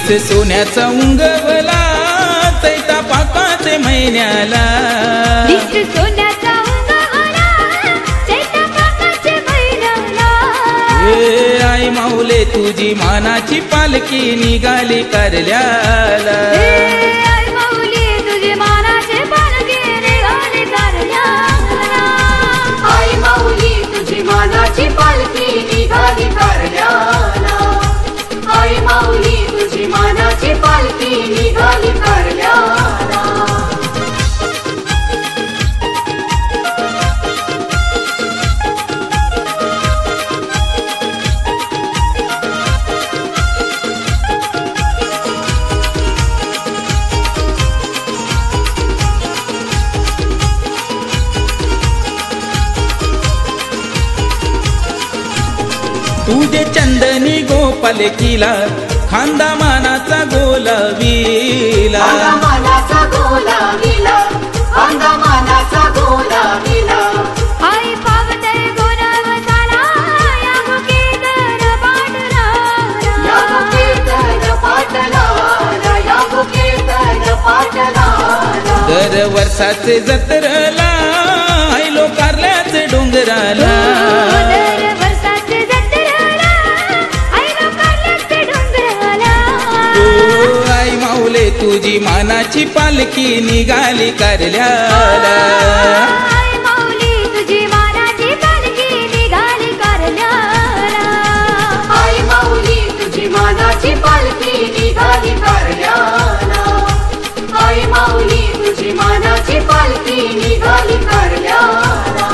तीस सोन्याचा उंगवला चैता पाकाचे महिन्याला, सोन्याचा उंगवला चैता पाकाचे महिन्याला. आई माऊले तुझी मानाची पालखी निघाली कारल्याला, आई माऊली तुझी मानाची पालखी निघाली कारल्याला. आई माऊली तुझी मानाची पालखी निघाली कारल्याला. आई माऊली तुझी मानाची पालखी निघाली कारल्याला. तुझे चंदनी गोपालकीला खांदा मानाचा गोलाविला, मानाचा गोलाविला, खांदा मानाचा गोलाविला. आई पावते गुणवताला या मुकेतन पाटला, या मुकेतन पाटला, या मुकेतन पाटला. दर वर्षाचे जत्रला आयलो कारल्याचे डोंगराला, तुझी मानाची पालखी निघाली कारल्याला. आई माऊली तुझी मानाची पालखी निघाली कारल्याला. आई माऊली तुझी मानाची पालखी निघाली कारल्याला. आई माऊली तुझी मानाची पालखी निघाली कारल्याला.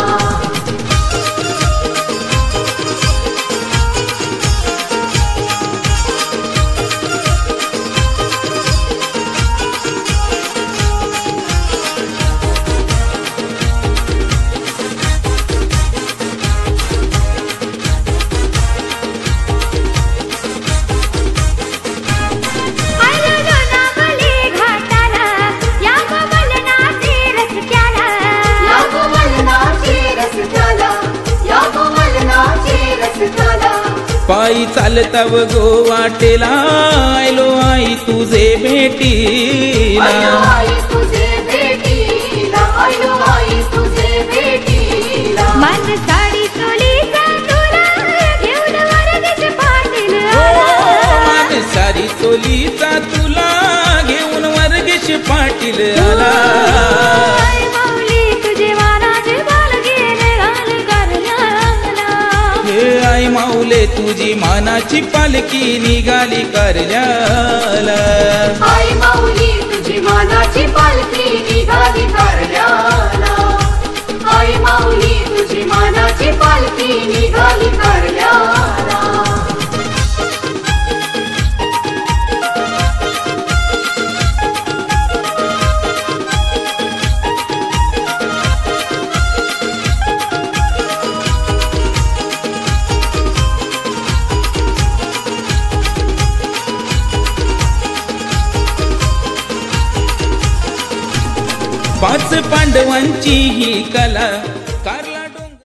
पायी चालताव गो वाटेला आयलो आई तुझे भेटीला, आई तुझे भेटीला, आई तुझे भेटीला. मन साडी चोलीचा तुला घेऊन वर्गीश पाटील आला, मन साडी चोलीचा तुला घेऊन वर्गीश पाटील आला. आई माऊली तुझी मानाची पालखी निघाली कारल्याला. आई माऊले तुझी मानाची पालखी निघाली कारल्याला. आई माऊली तुझी मानाची पालखी निघाली कारल्याला. आई माऊली तुझी मानाची पालखी निघाली कारल्याला. पाच पांडवांची ही कला